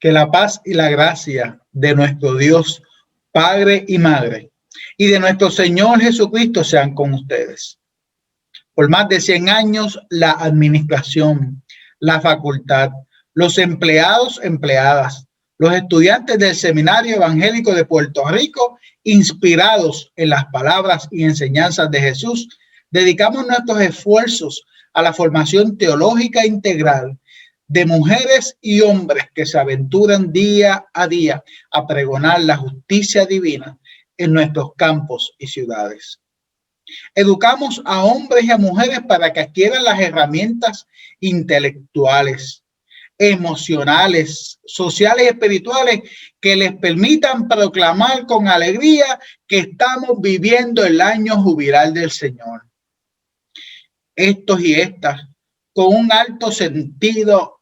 Que la paz y la gracia de nuestro Dios, Padre y Madre, y de nuestro Señor Jesucristo sean con ustedes. Por más de 100 años, la administración, la facultad, los empleados, empleadas, los estudiantes del Seminario Evangélico de Puerto Rico, inspirados en las palabras y enseñanzas de Jesús, dedicamos nuestros esfuerzos a la formación teológica integral de mujeres y hombres que se aventuran día a día a pregonar la justicia divina en nuestros campos y ciudades. Educamos a hombres y a mujeres para que adquieran las herramientas intelectuales, emocionales, sociales y espirituales que les permitan proclamar con alegría que estamos viviendo el año jubilar del Señor. Estos y estas, con un alto sentido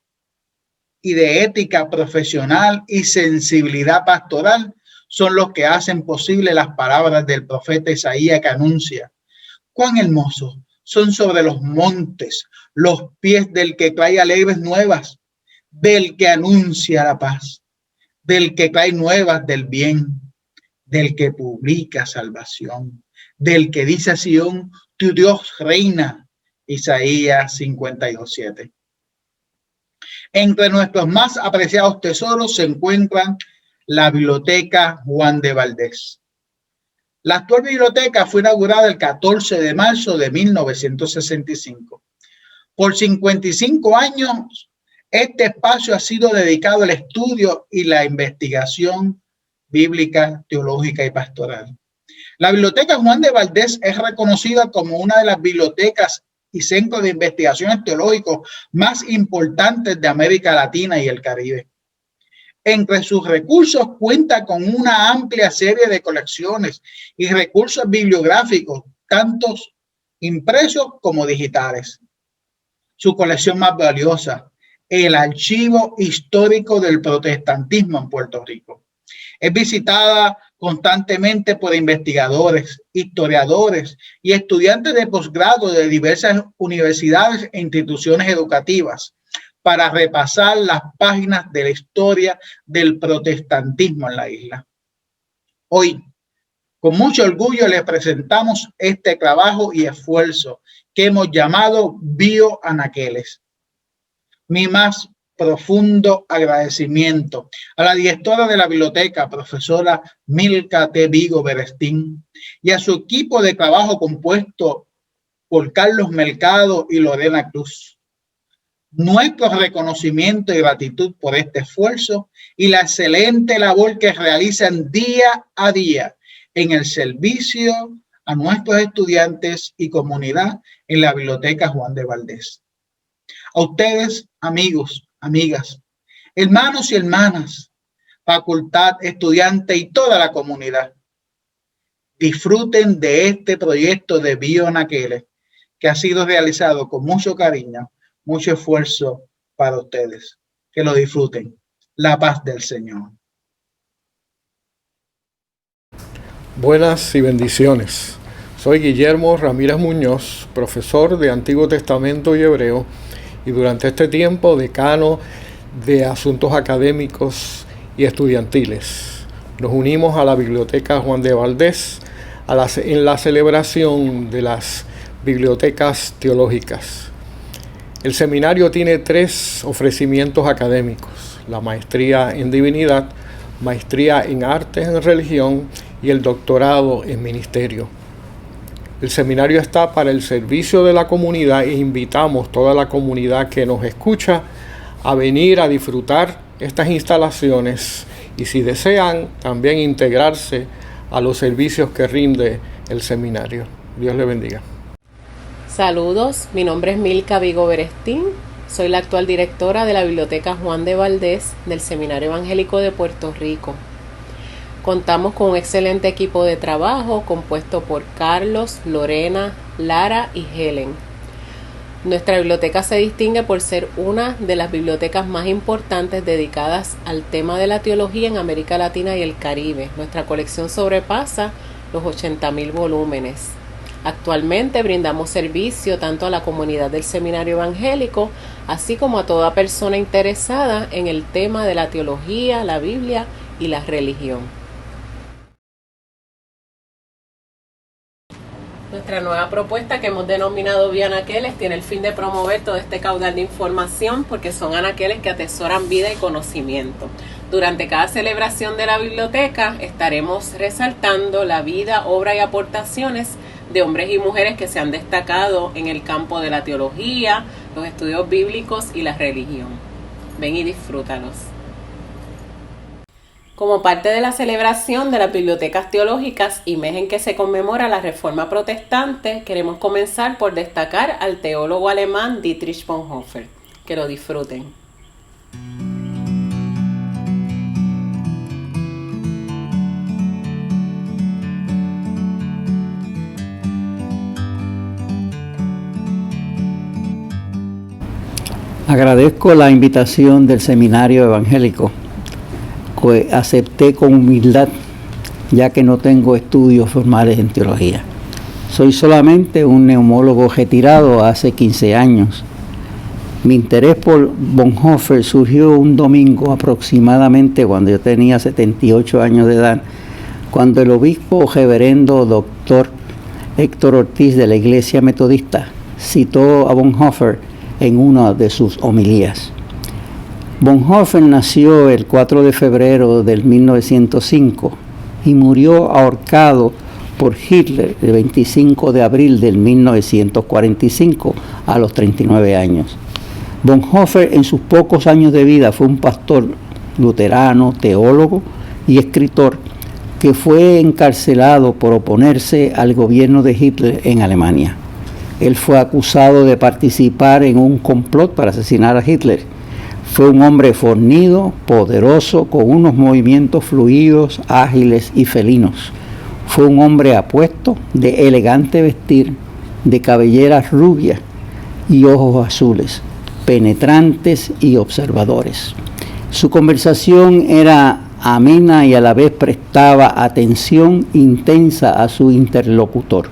y de ética profesional y sensibilidad pastoral, son los que hacen posible las palabras del profeta Isaías que anuncia: cuán hermosos son sobre los montes los pies del que trae alegres nuevas, del que anuncia la paz, del que trae nuevas del bien, del que publica salvación, del que dice a Sión, tu Dios reina. Isaías 52:7. Entre nuestros más apreciados tesoros se encuentran la Biblioteca Juan de Valdés. La actual biblioteca fue inaugurada el 14 de marzo de 1965. Por 55 años, este espacio ha sido dedicado al estudio y la investigación bíblica, teológica y pastoral. La Biblioteca Juan de Valdés es reconocida como una de las bibliotecas y centros de investigaciones teológicos más importantes de América Latina y el Caribe. Entre sus recursos cuenta con una amplia serie de colecciones y recursos bibliográficos, tantos impresos como digitales. Su colección más valiosa, el Archivo Histórico del Protestantismo en Puerto Rico, es visitada constantemente por investigadores, historiadores y estudiantes de posgrado de diversas universidades e instituciones educativas para repasar las páginas de la historia del protestantismo en la isla. Hoy, con mucho orgullo, les presentamos este trabajo y esfuerzo que hemos llamado Bioanaqueles. Mi más profundo agradecimiento a la directora de la biblioteca, profesora Milka T. Vigo Berestín, y a su equipo de trabajo compuesto por Carlos Mercado y Lorena Cruz. Nuestro reconocimiento y gratitud por este esfuerzo y la excelente labor que realizan día a día en el servicio a nuestros estudiantes y comunidad en la Biblioteca Juan de Valdés. A ustedes, amigos, amigas, hermanos y hermanas, facultad, estudiantes y toda la comunidad, disfruten de este proyecto de Bioanaqueles que ha sido realizado con mucho cariño, mucho esfuerzo para ustedes. Que lo disfruten. La paz del Señor. Buenas y bendiciones. Soy Guillermo Ramírez Muñoz, profesor de Antiguo Testamento y Hebreo, y durante este tiempo decano de Asuntos Académicos y Estudiantiles. Nos unimos a la Biblioteca Juan de Valdés en la celebración de las bibliotecas teológicas. El seminario tiene 3 ofrecimientos académicos: la maestría en divinidad, maestría en artes en religión y el doctorado en ministerio. El seminario está para el servicio de la comunidad e invitamos a toda la comunidad que nos escucha a venir a disfrutar estas instalaciones y, si desean, también integrarse a los servicios que rinde el seminario. Dios le bendiga. Saludos, mi nombre es Milka Vigo Berestín, soy la actual directora de la Biblioteca Juan de Valdés del Seminario Evangélico de Puerto Rico. Contamos con un excelente equipo de trabajo compuesto por Carlos, Lorena, Lara y Helen. Nuestra biblioteca se distingue por ser una de las bibliotecas más importantes dedicadas al tema de la teología en América Latina y el Caribe. Nuestra colección sobrepasa los 80,000 volúmenes. Actualmente brindamos servicio tanto a la comunidad del Seminario Evangélico, así como a toda persona interesada en el tema de la teología, la Biblia y la religión. Nuestra nueva propuesta, que hemos denominado Vía Anaqueles, tiene el fin de promover todo este caudal de información, porque son anaqueles que atesoran vida y conocimiento. Durante cada celebración de la biblioteca estaremos resaltando la vida, obra y aportaciones de hombres y mujeres que se han destacado en el campo de la teología, los estudios bíblicos y la religión. Ven y disfrútalos. Como parte de la celebración de las bibliotecas teológicas y mes en que se conmemora la Reforma Protestante, queremos comenzar por destacar al teólogo alemán Dietrich Bonhoeffer. Que lo disfruten. Agradezco la invitación del Seminario Evangélico, que acepté con humildad, ya que no tengo estudios formales en teología. Soy solamente un neumólogo retirado hace 15 años. Mi interés por Bonhoeffer surgió un domingo aproximadamente cuando yo tenía 78 años de edad, cuando el obispo reverendo doctor Héctor Ortiz de la Iglesia Metodista citó a Bonhoeffer en una de sus homilías. Bonhoeffer nació el 4 de febrero del 1905 y murió ahorcado por Hitler el 25 de abril del 1945 a los 39 años. Bonhoeffer en sus pocos años de vida fue un pastor luterano, teólogo y escritor que fue encarcelado por oponerse al gobierno de Hitler en Alemania. Él fue acusado de participar en un complot para asesinar a Hitler. Fue un hombre fornido, poderoso, con unos movimientos fluidos, ágiles y felinos. Fue un hombre apuesto, de elegante vestir, de cabelleras rubias y ojos azules, penetrantes y observadores. Su conversación era amena y a la vez prestaba atención intensa a su interlocutor,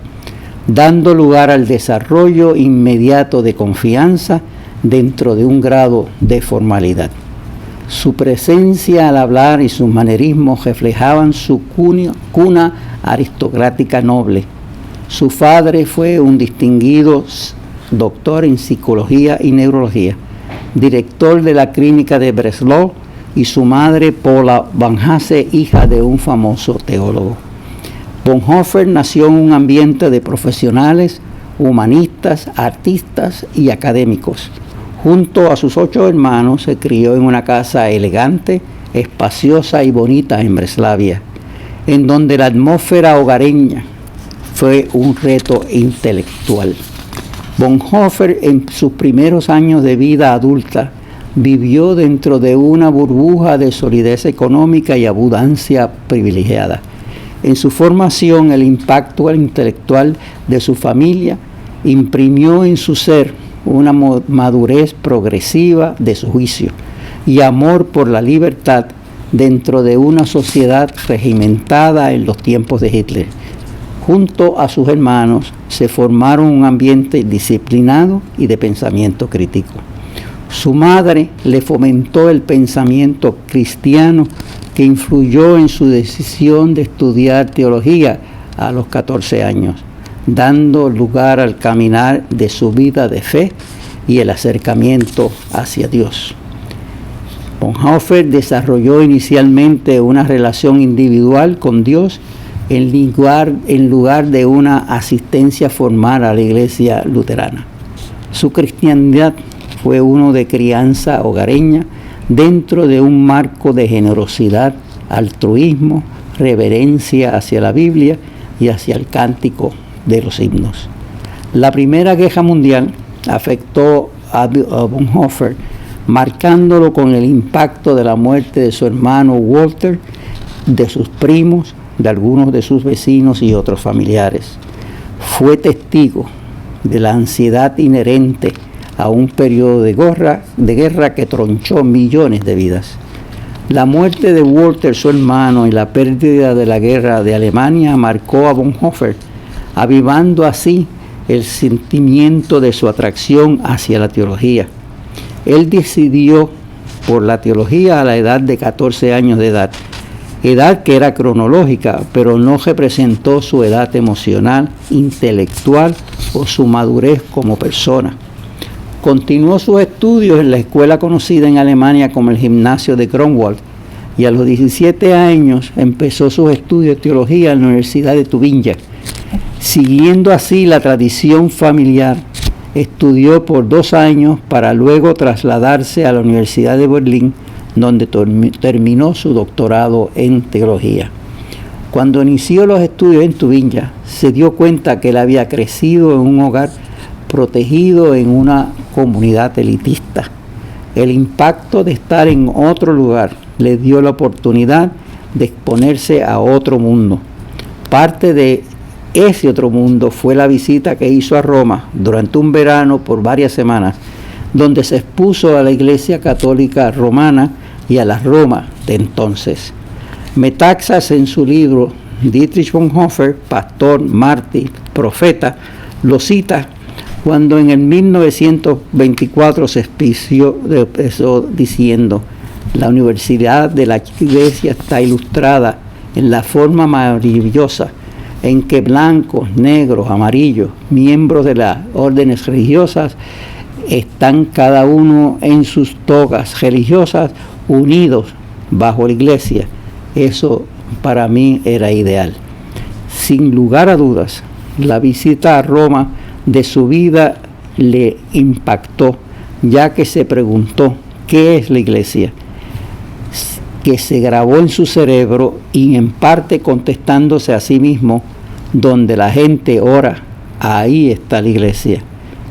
dando lugar al desarrollo inmediato de confianza dentro de un grado de formalidad. Su presencia al hablar y sus manerismos reflejaban su cuna aristocrática noble. Su padre fue un distinguido doctor en psicología y neurología, director de la clínica de Breslau, y su madre Paula Van Hase, hija de un famoso teólogo. Bonhoeffer nació en un ambiente de profesionales, humanistas, artistas y académicos. Junto a sus 8 hermanos se crió en una casa elegante, espaciosa y bonita en Breslavia, en donde la atmósfera hogareña fue un reto intelectual. Bonhoeffer en sus primeros años de vida adulta vivió dentro de una burbuja de solidez económica y abundancia privilegiada. En su formación, el impacto intelectual de su familia imprimió en su ser una madurez progresiva de su juicio y amor por la libertad dentro de una sociedad regimentada en los tiempos de Hitler. Junto a sus hermanos se formaron un ambiente disciplinado y de pensamiento crítico. Su madre le fomentó el pensamiento cristiano que influyó en su decisión de estudiar teología a los 14 años, dando lugar al caminar de su vida de fe y el acercamiento hacia Dios. Bonhoeffer desarrolló inicialmente una relación individual con Dios en lugar de una asistencia formal a la iglesia luterana. Su cristiandad fue uno de crianza hogareña dentro de un marco de generosidad, altruismo, reverencia hacia la Biblia y hacia el cántico de los himnos. La Primera Guerra Mundial afectó a Bonhoeffer, marcándolo con el impacto de la muerte de su hermano Walter, de sus primos, de algunos de sus vecinos y otros familiares. Fue testigo de la ansiedad inherente a un periodo de guerra que tronchó millones de vidas. La muerte de Walter, su hermano, y la pérdida de la guerra de Alemania marcó a Bonhoeffer avivando así el sentimiento de su atracción hacia la teología. Él decidió por la teología a la edad de 14 años de edad que era cronológica, pero no representó su edad emocional, intelectual o su madurez como persona. Continuó sus estudios en la escuela conocida en Alemania como el Gimnasio de Grunwald, y a los 17 años empezó sus estudios de teología en la Universidad de Tübingen. Siguiendo así la tradición familiar, estudió por 2 años para luego trasladarse a la Universidad de Berlín, donde terminó su doctorado en teología. Cuando inició los estudios en Tübingen, se dio cuenta que él había crecido en un hogar protegido en una comunidad elitista. El impacto de estar en otro lugar le dio la oportunidad de exponerse a otro mundo. Parte de ese otro mundo fue la visita que hizo a Roma durante un verano por varias semanas, donde se expuso a la Iglesia Católica Romana y a la Roma de entonces. Metaxas, en su libro Dietrich Bonhoeffer, pastor, mártir, profeta, lo cita cuando en el 1924 se expresó diciendo: la Universidad de la Iglesia está ilustrada en la forma maravillosa en que blancos, negros, amarillos, miembros de las órdenes religiosas, están cada uno en sus togas religiosas unidos bajo la iglesia. Eso para mí era ideal. Sin lugar a dudas, la visita a Roma de su vida le impactó, ya que se preguntó qué es la iglesia, que se grabó en su cerebro y en parte contestándose a sí mismo: donde la gente ora, ahí está la iglesia,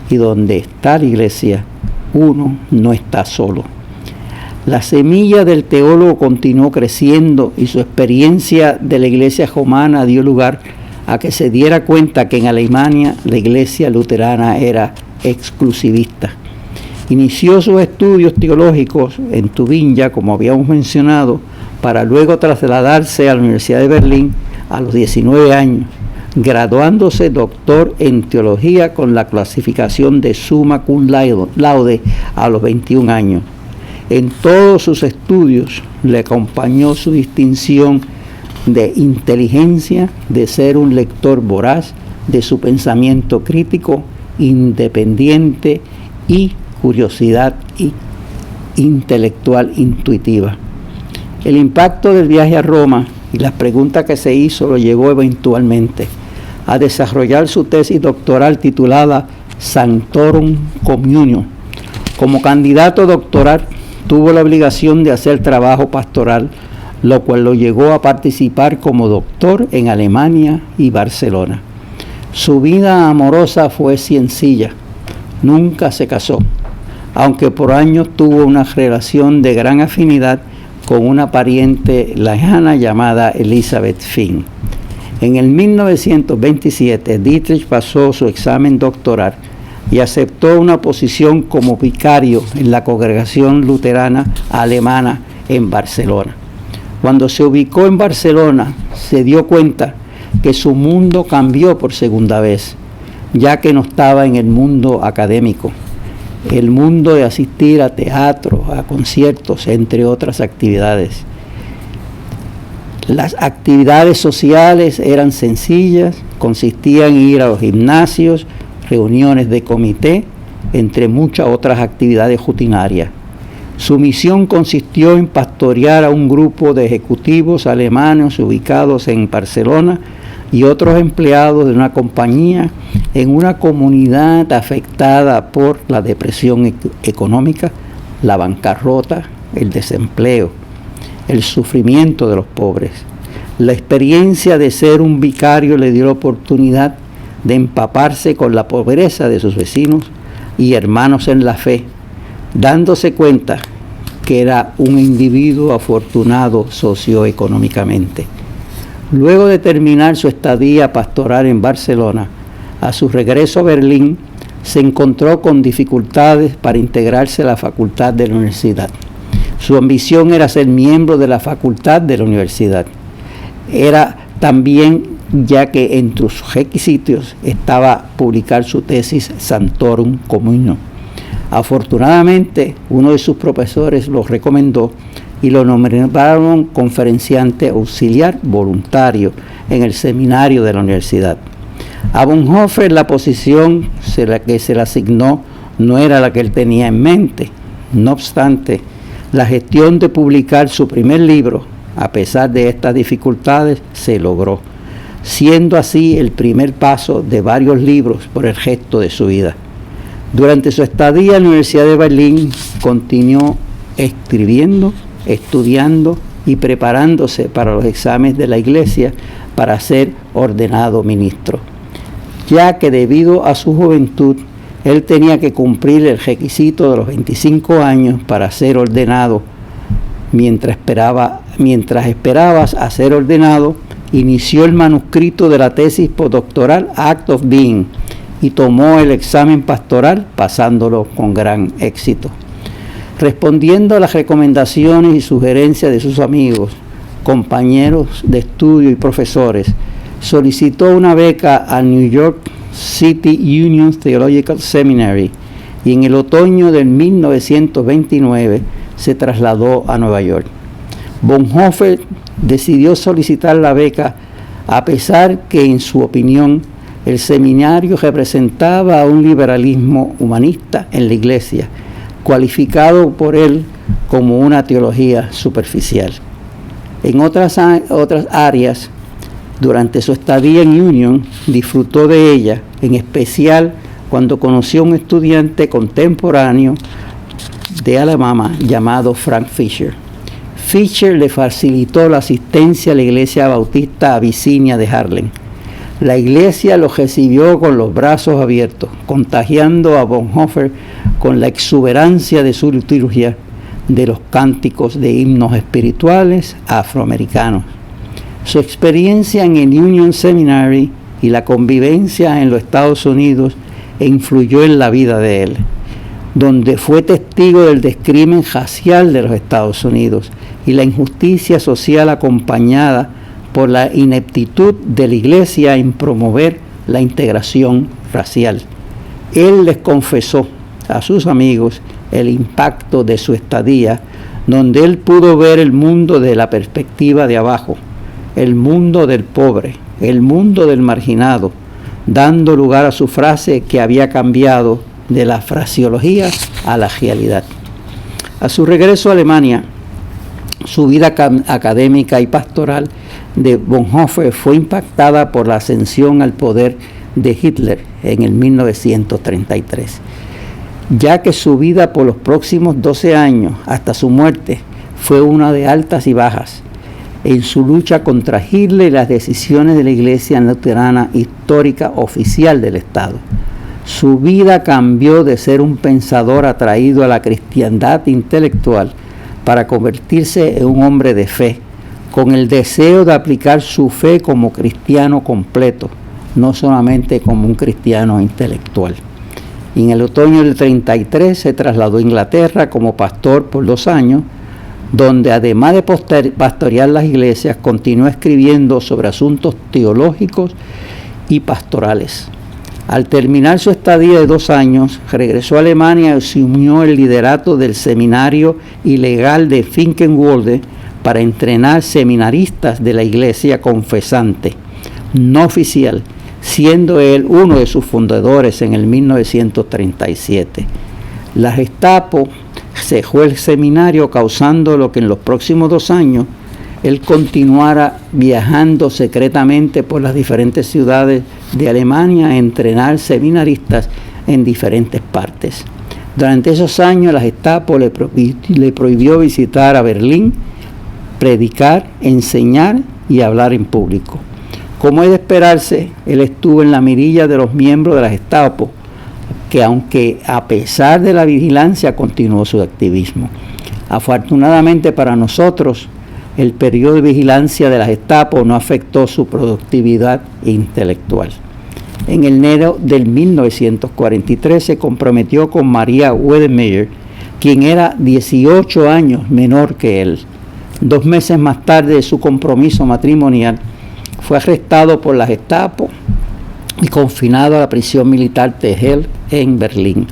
y donde está la iglesia, uno no está solo. La semilla del teólogo continuó creciendo y su experiencia de la iglesia romana dio lugar a que se diera cuenta que en Alemania la iglesia luterana era exclusivista. Inició sus estudios teológicos en Tübingen, como habíamos mencionado, para luego trasladarse a la Universidad de Berlín a los 19 años, graduándose doctor en teología con la clasificación de summa cum laude a los 21 años. En todos sus estudios le acompañó su distinción de inteligencia, de ser un lector voraz, de su pensamiento crítico, independiente y curiosidad intelectual intuitiva. El impacto del viaje a Roma y las preguntas que se hizo lo llevó eventualmente a desarrollar su tesis doctoral titulada Sanctorum Communio. Como candidato doctoral tuvo la obligación de hacer trabajo pastoral, lo cual lo llevó a participar como doctor en Alemania y Barcelona. Su vida amorosa fue sencilla, nunca se casó, aunque por años tuvo una relación de gran afinidad con una pariente lejana llamada Elizabeth Finn. En el 1927, Dietrich pasó su examen doctoral y aceptó una posición como vicario en la congregación luterana alemana en Barcelona. Cuando se ubicó en Barcelona, se dio cuenta que su mundo cambió por segunda vez, ya que no estaba en el mundo académico, el mundo de asistir a teatro, a conciertos, entre otras actividades. Las actividades sociales eran sencillas, consistían en ir a los gimnasios, reuniones de comité, entre muchas otras actividades rutinarias. Su misión consistió en pastorear a un grupo de ejecutivos alemanes ubicados en Barcelona y otros empleados de una compañía en una comunidad afectada por la depresión económica, la bancarrota, el desempleo, el sufrimiento de los pobres. La experiencia de ser un vicario le dio la oportunidad de empaparse con la pobreza de sus vecinos y hermanos en la fe, dándose cuenta que era un individuo afortunado socioeconómicamente. Luego de terminar su estadía pastoral en Barcelona, a su regreso a Berlín, se encontró con dificultades para integrarse a la facultad de la universidad. Su ambición era ser miembro de la facultad de la universidad. Era también ya que entre sus requisitos estaba publicar su tesis Sanctorum Communis. Afortunadamente, uno de sus profesores lo recomendó y lo nombraron conferenciante auxiliar voluntario en el seminario de la universidad. A Bonhoeffer la posición que se le asignó no era la que él tenía en mente. No obstante, la gestión de publicar su primer libro, a pesar de estas dificultades, se logró, siendo así el primer paso de varios libros por el resto de su vida. Durante su estadía en la Universidad de Berlín, continuó escribiendo, estudiando y preparándose para los exámenes de la Iglesia para ser ordenado ministro, ya que debido a su juventud, él tenía que cumplir el requisito de los 25 años para ser ordenado. Mientras esperabas a ser ordenado, inició el manuscrito de la tesis postdoctoral Act of Being y tomó el examen pastoral, pasándolo con gran éxito. Respondiendo a las recomendaciones y sugerencias de sus amigos, compañeros de estudio y profesores, solicitó una beca al New York City Union Theological Seminary y en el otoño del 1929 se trasladó a Nueva York. Bonhoeffer decidió solicitar la beca a pesar que, en su opinión, el seminario representaba un liberalismo humanista en la Iglesia, cualificado por él como una teología superficial. En otras áreas, durante su estadía en Union, disfrutó de ella, en especial cuando conoció a un estudiante contemporáneo de Alabama llamado Frank Fisher. Fisher le facilitó la asistencia a la Iglesia Bautista Abisinia de Harlem. La Iglesia lo recibió con los brazos abiertos, contagiando a Bonhoeffer con la exuberancia de su liturgia de los cánticos de himnos espirituales afroamericanos. Su experiencia en el Union Seminary y la convivencia en los Estados Unidos influyó en la vida de él, donde fue testigo del descrimen racial de los Estados Unidos y la injusticia social acompañada por la ineptitud de la Iglesia en promover la integración racial. Él les confesó a sus amigos el impacto de su estadía, donde él pudo ver el mundo de la perspectiva de abajo, el mundo del pobre, el mundo del marginado, dando lugar a su frase que había cambiado de la fraseología a la realidad. A su regreso a Alemania, su vida académica y pastoral de Bonhoeffer fue impactada por la ascensión al poder de Hitler en el 1933, ya que su vida por los próximos 12 años hasta su muerte fue una de altas y bajas en su lucha contra Hitler y las decisiones de la Iglesia luterana histórica oficial del Estado. Su vida cambió de ser un pensador atraído a la cristiandad intelectual para convertirse en un hombre de fe, con el deseo de aplicar su fe como cristiano completo, no solamente como un cristiano intelectual. Y en el otoño del 33 se trasladó a Inglaterra como pastor por 2 años, donde además de pastorear las iglesias, continuó escribiendo sobre asuntos teológicos y pastorales. Al terminar su estadía de 2 años, regresó a Alemania y asumió el liderato del seminario ilegal de Finkenwalde para entrenar seminaristas de la iglesia confesante, no oficial, siendo él uno de sus fundadores en el 1937. La Gestapo cejó el seminario, causando lo que en los próximos 2 años él continuara viajando secretamente por las diferentes ciudades de Alemania a entrenar seminaristas en diferentes partes. Durante esos años la Gestapo le prohibió visitar a Berlín, predicar, enseñar y hablar en público. Como es de esperarse, él estuvo en la mirilla de los miembros de la Gestapo, que aunque a pesar de la vigilancia continuó su activismo. Afortunadamente para nosotros, el periodo de vigilancia de la Gestapo no afectó su productividad intelectual. En enero del 1943 se comprometió con María Wedemeyer, quien era 18 años menor que él. 2 meses más tarde de su compromiso matrimonial, Fue arrestado por la Gestapo y confinado a la prisión militar de Hell en Berlín.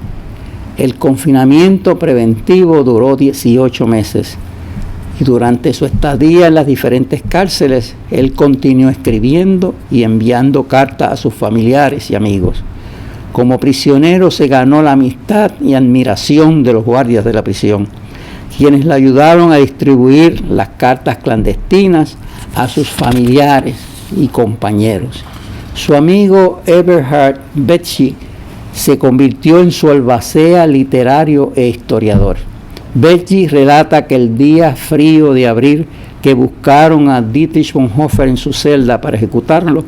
El confinamiento preventivo duró 18 meses y durante su estadía en las diferentes cárceles, él continuó escribiendo y enviando cartas a sus familiares y amigos. Como prisionero se ganó la amistad y admiración de los guardias de la prisión, quienes le ayudaron a distribuir las cartas clandestinas a sus familiares y compañeros. Su amigo Eberhard Becchi se convirtió en su albacea literario e historiador. Becchi relata que el día frío de abril que buscaron a Dietrich Bonhoeffer en su celda para ejecutarlo,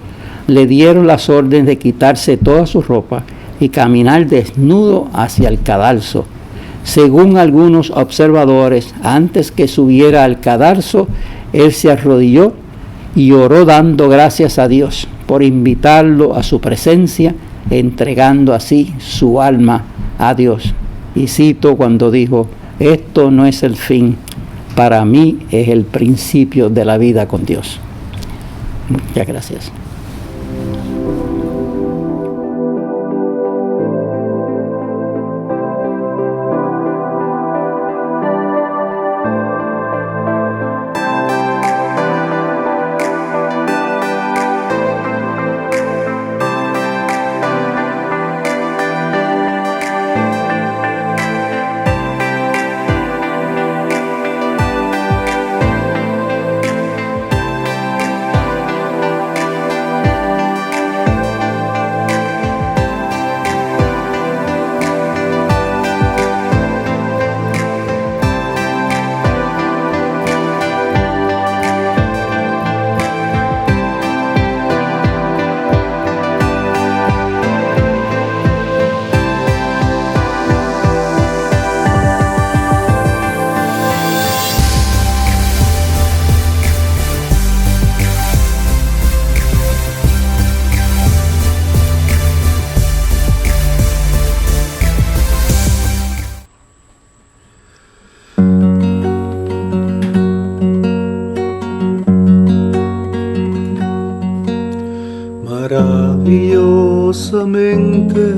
le dieron las órdenes de quitarse toda su ropa y caminar desnudo hacia el cadalso. Según algunos observadores, antes que subiera al cadalso, él se arrodilló y oró dando gracias a Dios por invitarlo a su presencia, entregando así su alma a Dios. Y cito cuando dijo: esto no es el fin, para mí es el principio de la vida con Dios. Muchas gracias. Maravillosamente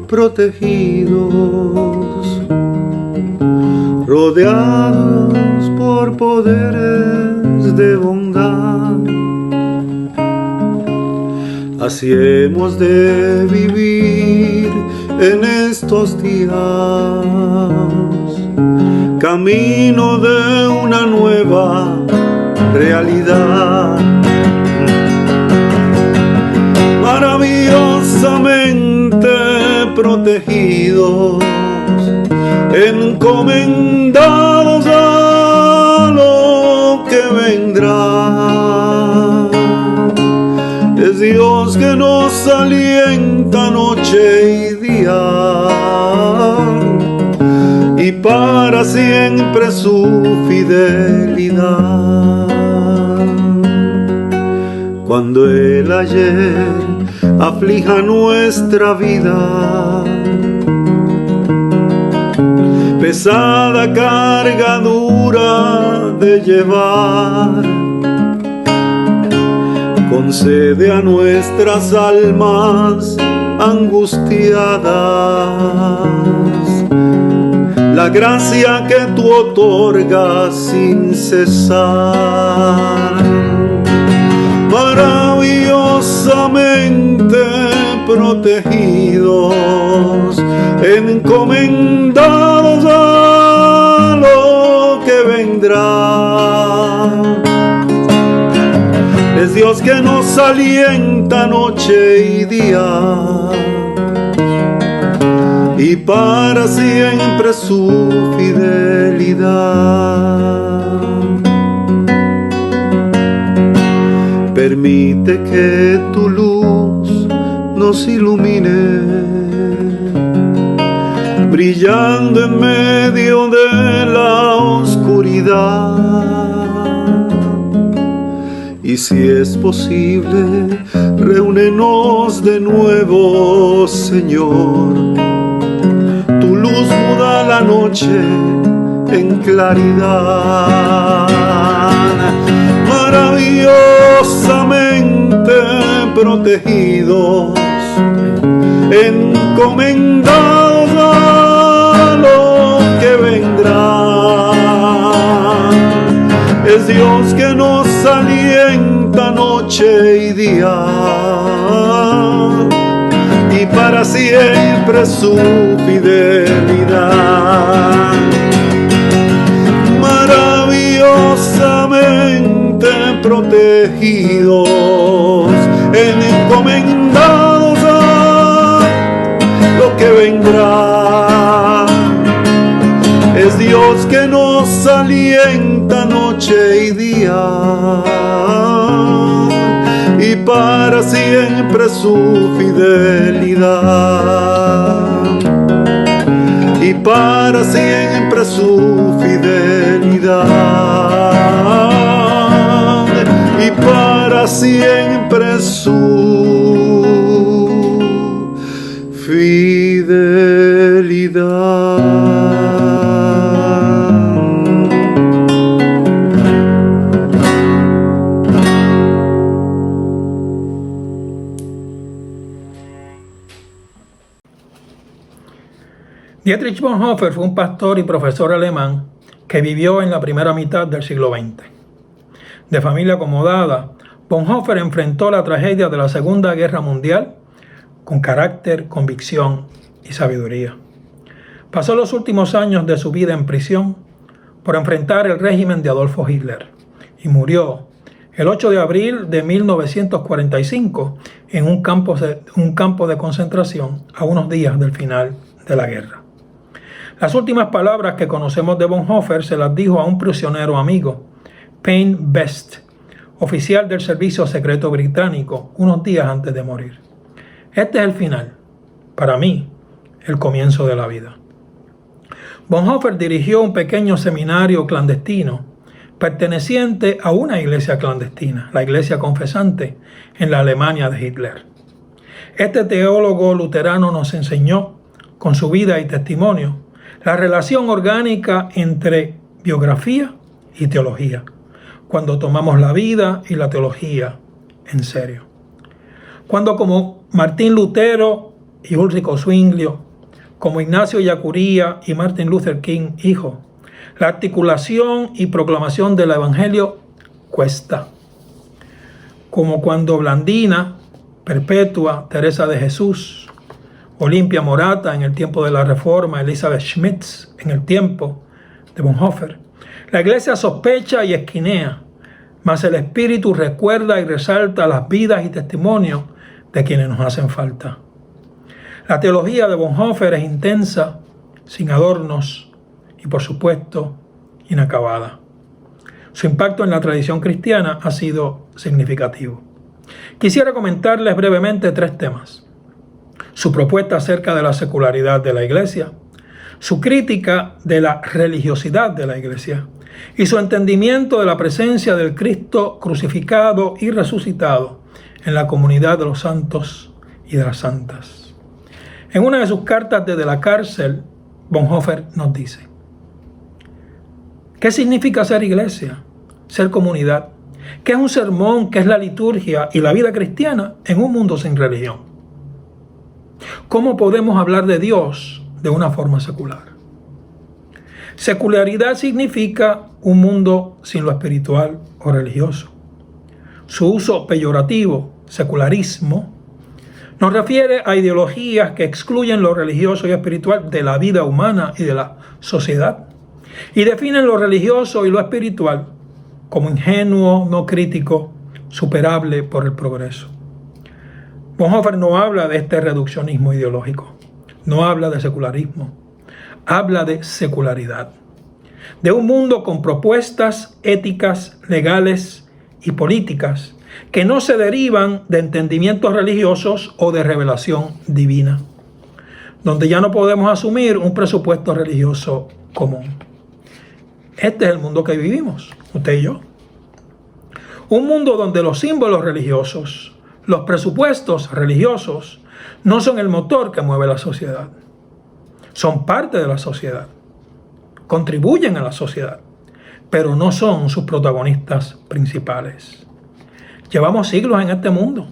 protegidos, rodeados por poderes de bondad. Así hemos de vivir en estos días, camino de una nueva realidad. Maravillosamente protegidos, encomendados a lo que vendrá. Es Dios que nos alienta noche y día, y para siempre su fidelidad. Cuando el ayer aflija nuestra vida, pesada carga dura de llevar, concede a nuestras almas angustiadas la gracia que tú otorgas sin cesar. Maravillosamente protegidos, encomendados a lo que vendrá. Es Dios que nos alienta noche y día, y para siempre su fidelidad. Permite que tu luz nos ilumine, brillando en medio de la oscuridad. Y si es posible, reúnenos de nuevo, Señor. Tu luz muda la noche en claridad. Maravillosamente protegidos, encomendados a lo que vendrá. Es Dios que nos alienta noche y día, y para siempre su fidelidad. Maravillosamente protegidos, encomendados a lo que vendrá. Es Dios que nos alienta noche y día, y para siempre su fidelidad, y para siempre su fidelidad, y para siempre su fidelidad. Dietrich Bonhoeffer fue un pastor y profesor alemán que vivió en la primera mitad del siglo XX. De familia acomodada, Bonhoeffer enfrentó la tragedia de la Segunda Guerra Mundial con carácter, convicción y sabiduría. Pasó los últimos años de su vida en prisión por enfrentar el régimen de Adolfo Hitler y murió el 8 de abril de 1945 en un campo de concentración a unos días del final de la guerra. Las últimas palabras que conocemos de Bonhoeffer se las dijo a un prisionero amigo, Payne Best, oficial del Servicio Secreto Británico, unos días antes de morir. Este es el final, para mí, el comienzo de la vida. Bonhoeffer dirigió un pequeño seminario clandestino perteneciente a una iglesia clandestina, la Iglesia Confesante, en la Alemania de Hitler. Este teólogo luterano nos enseñó, con su vida y testimonio, la relación orgánica entre biografía y teología, cuando tomamos la vida y la teología en serio. Cuando como Martín Lutero y Ulrico Zwinglio, como Ignacio Ellacuría y Martin Luther King, hijo, la articulación y proclamación del Evangelio cuesta. Como cuando Blandina, Perpetua, Teresa de Jesús, Olimpia Morata en el tiempo de la Reforma, Elizabeth Schmitz en el tiempo de Bonhoeffer. La iglesia sospecha y esquinea, mas el Espíritu recuerda y resalta las vidas y testimonios de quienes nos hacen falta. La teología de Bonhoeffer es intensa, sin adornos y, por supuesto, inacabada. Su impacto en la tradición cristiana ha sido significativo. Quisiera comentarles brevemente 3 temas. Su propuesta acerca de la secularidad de la Iglesia, su crítica de la religiosidad de la Iglesia y su entendimiento de la presencia del Cristo crucificado y resucitado en la comunidad de los santos y de las santas. En una de sus cartas desde la cárcel, Bonhoeffer nos dice: ¿qué significa ser iglesia? Ser comunidad. ¿Qué es un sermón? ¿Qué es la liturgia y la vida cristiana en un mundo sin religión? ¿Cómo podemos hablar de Dios de una forma secular? Secularidad significa un mundo sin lo espiritual o religioso. Su uso peyorativo, secularismo, nos refiere a ideologías que excluyen lo religioso y espiritual de la vida humana y de la sociedad, y definen lo religioso y lo espiritual como ingenuo, no crítico, superable por el progreso. Bonhoeffer no habla de este reduccionismo ideológico, no habla de secularismo, habla de secularidad, de un mundo con propuestas éticas, legales y políticas que no se derivan de entendimientos religiosos o de revelación divina, donde ya no podemos asumir un presupuesto religioso común. Este es el mundo que vivimos, usted y yo. Un mundo donde los símbolos religiosos, los presupuestos religiosos, no son el motor que mueve la sociedad. Son parte de la sociedad, contribuyen a la sociedad, pero no son sus protagonistas principales. Llevamos siglos en este mundo.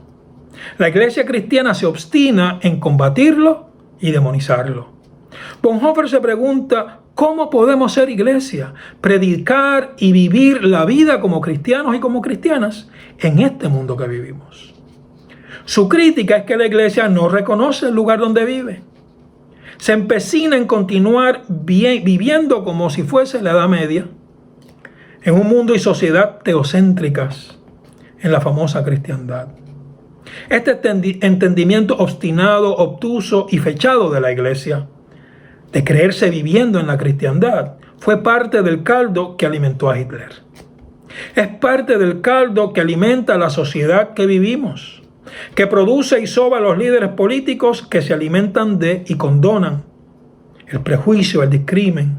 La iglesia cristiana se obstina en combatirlo y demonizarlo. Bonhoeffer se pregunta, ¿cómo podemos ser iglesia, predicar y vivir la vida como cristianos y como cristianas en este mundo que vivimos? Su crítica es que la iglesia no reconoce el lugar donde vive. Se empecina en continuar viviendo como si fuese la Edad Media, en un mundo y sociedad teocéntricas, en la famosa cristiandad. Este entendimiento obstinado, obtuso y fechado de la iglesia, de creerse viviendo en la cristiandad, fue parte del caldo que alimentó a Hitler. Es parte del caldo que alimenta a la sociedad que vivimos, que produce y soba a los líderes políticos que se alimentan de y condonan el prejuicio, el discrimen,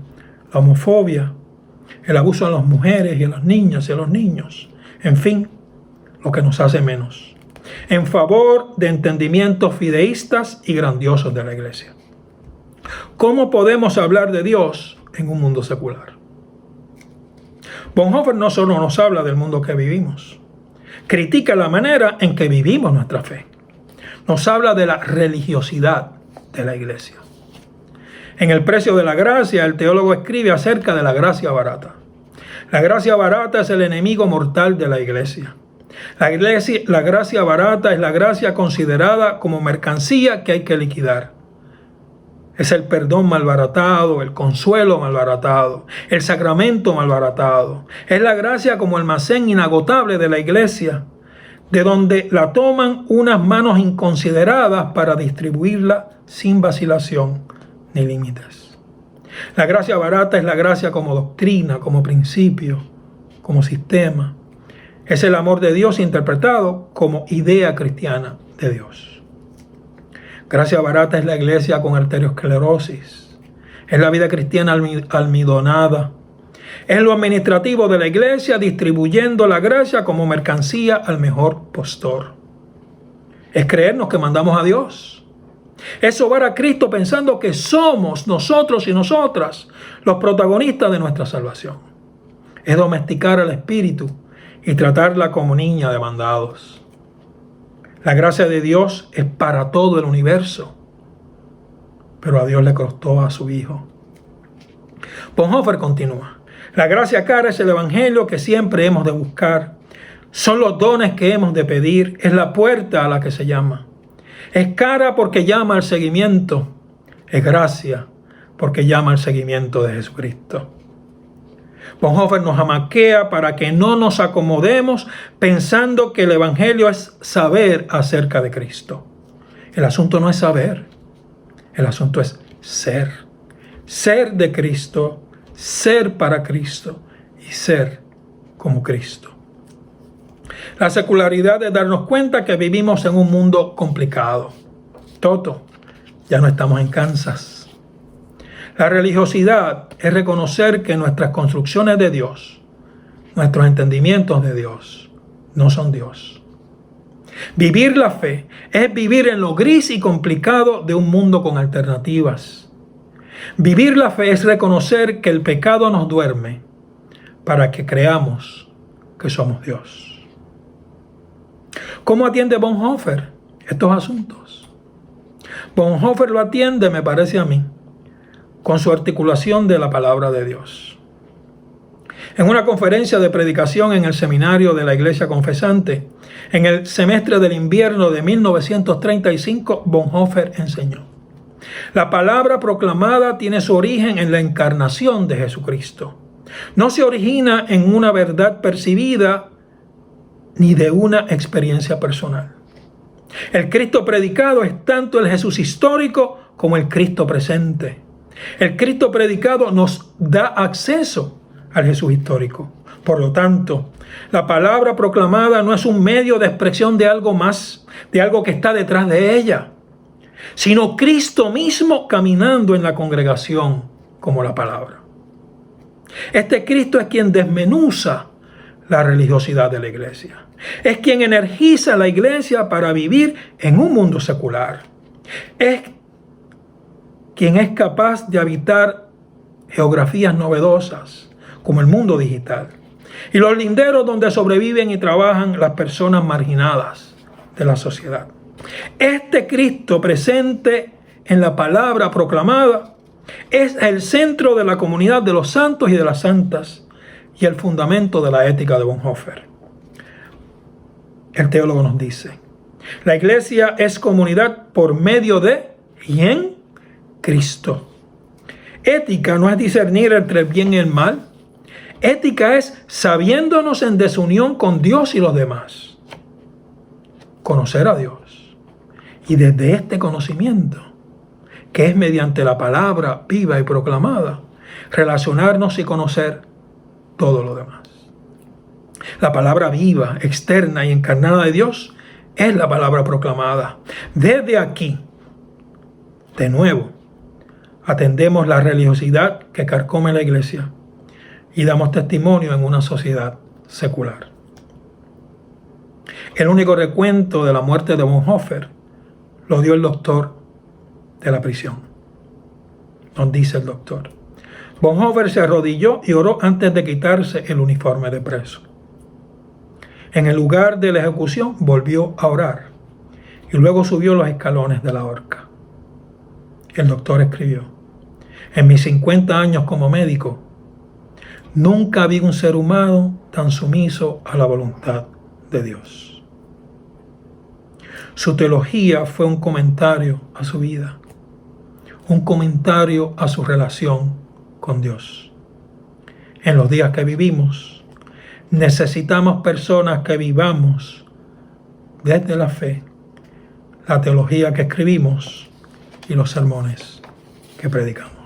la homofobia, el abuso a las mujeres y a las niñas y a los niños, en fin, lo que nos hace menos, en favor de entendimientos fideístas y grandiosos de la iglesia. ¿Cómo podemos hablar de Dios en un mundo secular? Bonhoeffer no solo nos habla del mundo que vivimos, critica la manera en que vivimos nuestra fe. Nos habla de la religiosidad de la iglesia. En El precio de la gracia, el teólogo escribe acerca de la gracia barata. La gracia barata es el enemigo mortal de la iglesia. La gracia barata es la gracia considerada como mercancía que hay que liquidar. Es el perdón malbaratado, el consuelo malbaratado, el sacramento malbaratado. Es la gracia como almacén inagotable de la iglesia, de donde la toman unas manos inconsideradas para distribuirla sin vacilación ni límites. La gracia barata es la gracia como doctrina, como principio, como sistema. Es el amor de Dios interpretado como idea cristiana de Dios. Gracia barata es la iglesia con arteriosclerosis. Es la vida cristiana almidonada. Es lo administrativo de la iglesia distribuyendo la gracia como mercancía al mejor postor. Es creernos que mandamos a Dios. Es sobar a Cristo pensando que somos nosotros y nosotras los protagonistas de nuestra salvación. Es domesticar al espíritu y tratarla como niña de mandados. La gracia de Dios es para todo el universo, pero a Dios le costó a su Hijo. Bonhoeffer continúa. La gracia cara es el evangelio que siempre hemos de buscar. Son los dones que hemos de pedir. Es la puerta a la que se llama. Es cara porque llama al seguimiento. Es gracia porque llama al seguimiento de Jesucristo. Bonhoeffer nos amaquea para que no nos acomodemos pensando que el evangelio es saber acerca de Cristo. El asunto no es saber. El asunto es ser. Ser de Cristo, ser para Cristo y ser como Cristo. La secularidad es darnos cuenta que vivimos en un mundo complicado. Toto, ya no estamos en Kansas. La religiosidad es reconocer que nuestras construcciones de Dios, nuestros entendimientos de Dios, no son Dios. Vivir la fe es vivir en lo gris y complicado de un mundo con alternativas. Vivir la fe es reconocer que el pecado nos duerme para que creamos que somos Dios. ¿Cómo atiende Bonhoeffer estos asuntos? Bonhoeffer lo atiende, me parece a mí, con su articulación de la palabra de Dios. En una conferencia de predicación en el seminario de la Iglesia Confesante, en el semestre del invierno de 1935, Bonhoeffer enseñó: la palabra proclamada tiene su origen en la encarnación de Jesucristo. No se origina en una verdad percibida ni de una experiencia personal. El Cristo predicado es tanto el Jesús histórico como el Cristo presente. El Cristo predicado nos da acceso al Jesús histórico. Por lo tanto, la palabra proclamada no es un medio de expresión de algo más, de algo que está detrás de ella, sino Cristo mismo caminando en la congregación como la palabra. Este Cristo es quien desmenuza la religiosidad de la iglesia. Es quien energiza la iglesia para vivir en un mundo secular. Es quien es capaz de habitar geografías novedosas como el mundo digital y los linderos donde sobreviven y trabajan las personas marginadas de la sociedad. Este Cristo presente en la palabra proclamada es el centro de la comunidad de los santos y de las santas y el fundamento de la ética de Bonhoeffer. El teólogo nos dice: la iglesia es comunidad por medio de y en Cristo. Ética no es discernir entre el bien y el mal. Ética es sabiéndonos en desunión con Dios y los demás. Conocer a Dios. Y desde este conocimiento, que es mediante la palabra viva y proclamada, relacionarnos y conocer todo lo demás. La palabra viva, externa y encarnada de Dios es la palabra proclamada. Desde aquí, de nuevo, atendemos la religiosidad que carcome la iglesia y damos testimonio en una sociedad secular. El único recuento de la muerte de Bonhoeffer lo dio el doctor de la prisión. Nos dice el doctor: Bonhoeffer se arrodilló y oró antes de quitarse el uniforme de preso. En el lugar de la ejecución volvió a orar y luego subió los escalones de la horca. El doctor escribió: en mis 50 años como médico, nunca vi un ser humano tan sumiso a la voluntad de Dios. Su teología fue un comentario a su vida, un comentario a su relación con Dios. En los días que vivimos, necesitamos personas que vivamos desde la fe, la teología que escribimos y los sermones que predicamos.